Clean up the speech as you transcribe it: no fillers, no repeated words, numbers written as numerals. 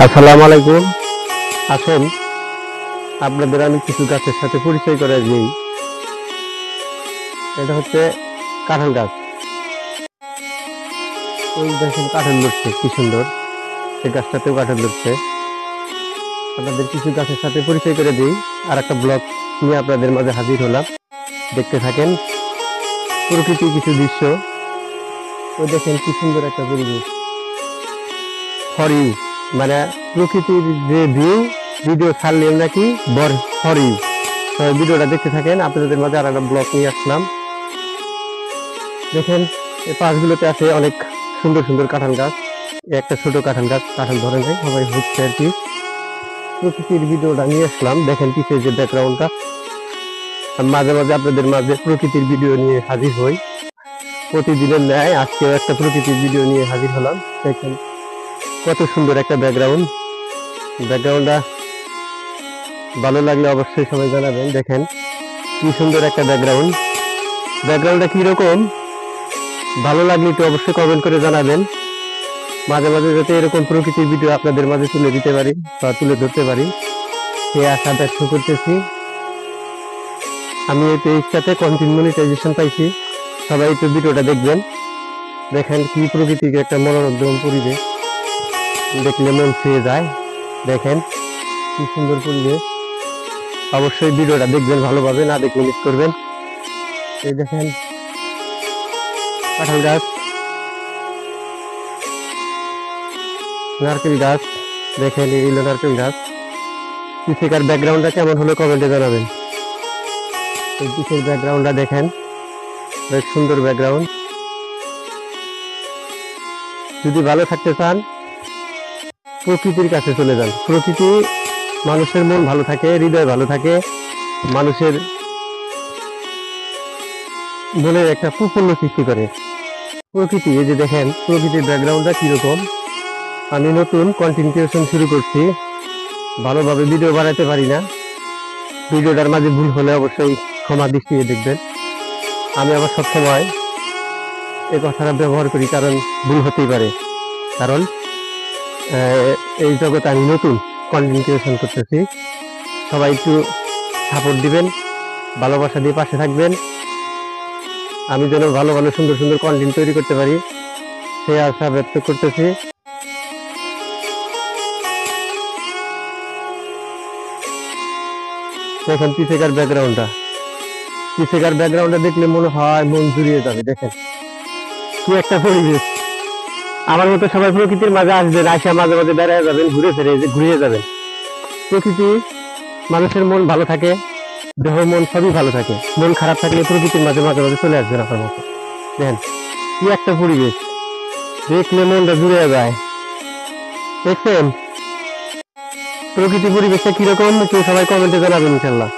আসসালামু আলাইকুম। আসুন আপনাদের আমি কিছু গাছের সাথে পরিচয় করে দিই। এটা হচ্ছে কাঁঠাল গাছ। ওই দেখেন কাঁঠাল ধরছে কি সুন্দর, এই গাছটাতেও কাঁঠাল ধরছে। আপনাদের কিছু গাছের সাথে পরিচয় করে দিই। আর একটা ব্লগ নিয়ে আপনাদের মাঝে হাজির হলাম, দেখতে থাকেন প্রকৃতির কিছু দৃশ্য। ওই দেখেন কি সুন্দর একটা পরিবেশ, ফর ইউ, মানে প্রকৃতির যে ভিউ, ভিডিও ছাড়লে নাকি ফর ইউ। ভিডিওটা দেখতে থাকেন, আপনাদের মাঝে আর একটা ব্লগ নিয়ে আসলাম। দেখেন এই পাশগুলোতে আছে অনেক সুন্দর সুন্দর কাঁঠাল গাছ। একটা ছোট কাঁঠাল গাছ, কাঁঠাল ধরে নেই, সবাই হচ্ছে আর কি। প্রকৃতির ভিডিওটা নিয়ে আসলাম, দেখেন পিছিয়ে যে ব্যাকগ্রাউন্ডটা। মাঝে মাঝে আপনাদের মাঝে প্রকৃতির ভিডিও নিয়ে হাজির হই, প্রতিদিনের ন্যায় আজকেও একটা প্রকৃতির ভিডিও নিয়ে হাজির হলাম। দেখেন কত সুন্দর একটা ব্যাকগ্রাউন্ড। ব্যাকগ্রাউন্ডটা ভালো লাগলে অবশ্যই সবাই জানাবেন। দেখেন কি সুন্দর একটা ব্যাকগ্রাউন্ড। ব্যাকগ্রাউন্ডটা কিরকম ভালো লাগলে তো অবশ্যই কমেন্ট করে জানাবেন। মাঝে মাঝে যাতে এরকম প্রকৃতির ভিডিও আপনাদের মাঝে তুলে দিতে পারি বা তুলে ধরতে পারি, সেই আশা ব্যক্ত করতেছি। আমি এই পেজটাতে কন্টেন্ট মনিটাইজেশন পাইছি, সবাই একটু ভিডিওটা দেখবেন। দেখেন কি প্রকৃতির একটা মনোরম পরিবেশ, দেখলে মন ছুঁয়ে যায়। দেখেন কি সুন্দর পরিবেশ। অবশ্যই ভিডিওটা দেখবেন ভালোভাবে, না দেখলে মিস করবেন। এই দেখেন কাঁঠাল গাছ, নারকেল গাছ। দেখেন এইগুলো নারকেল গাছ। পিছেকার ব্যাকগ্রাউন্ডটা কেমন হলো কমেন্টে জানাবেন। এই পিছের ব্যাকগ্রাউন্ডটা দেখেন, বেশ সুন্দর ব্যাকগ্রাউন্ড। যদি ভালো থাকতে চান প্রকৃতির কাছে চলে যান। প্রকৃতি মানুষের মন ভালো থাকে, হৃদয় ভালো থাকে, মানুষের মনের একটা প্রফুল্ল সৃষ্টি করে প্রকৃতি। এই যে দেখেন প্রকৃতির ব্যাকগ্রাউন্ডটা কিরকম। আমি নতুন কন্টেন্ট ক্রিয়েশন শুরু করছি, ভালোভাবে ভিডিও বানাতে পারি না। ভিডিওটার মাঝে ভুল হলে অবশ্যই ক্ষমা দৃষ্টিতে দেখবেন। আমি আবার সবসময় এই কথাটা ব্যবহার করি, কারণ ভুল হতেই পারে। কারণ এই জগতে আমি নতুন কন্টেন্ট ক্রিয়েশন করতেছি। সবাই একটু সাপোর্ট দিবেন, ভালোবাসা দিয়ে পাশে থাকবেন। আমি যেন ভালো ভালো সুন্দর সুন্দর কন্টেন্ট তৈরি করতে পারি, সেই আশা ব্যক্ত করতেছি। দেখেন পিছেকার ব্যাকগ্রাউন্ডটা, পিছেকার ব্যাকগ্রাউন্ডটা দেখলে মনে হয় মন জুড়িয়ে যাবে। দেখেন কি একটা পরিবেশ। আমার মতো সবাই প্রকৃতির মাঝে আসবেন, আসা মাঝে মাঝে বেড়ায় যাবেন, ঘুরে ফিরে ঘুরিয়ে যাবেন। প্রকৃতি মানুষের মন ভালো থাকে, দেহ মন সবই ভালো থাকে। মন খারাপ থাকলে প্রকৃতির মাঝে মাঝে মাঝে চলে আসবেন আপনার মতো। দেখেন কি একটা পরিবেশ, দেখলে মনটা জুড়ে যায়। দেখছেন প্রকৃতি পরিবেশটা কিরকম, কেউ সবাই কমেন্টে জানাবেন ইনশাল্লাহ।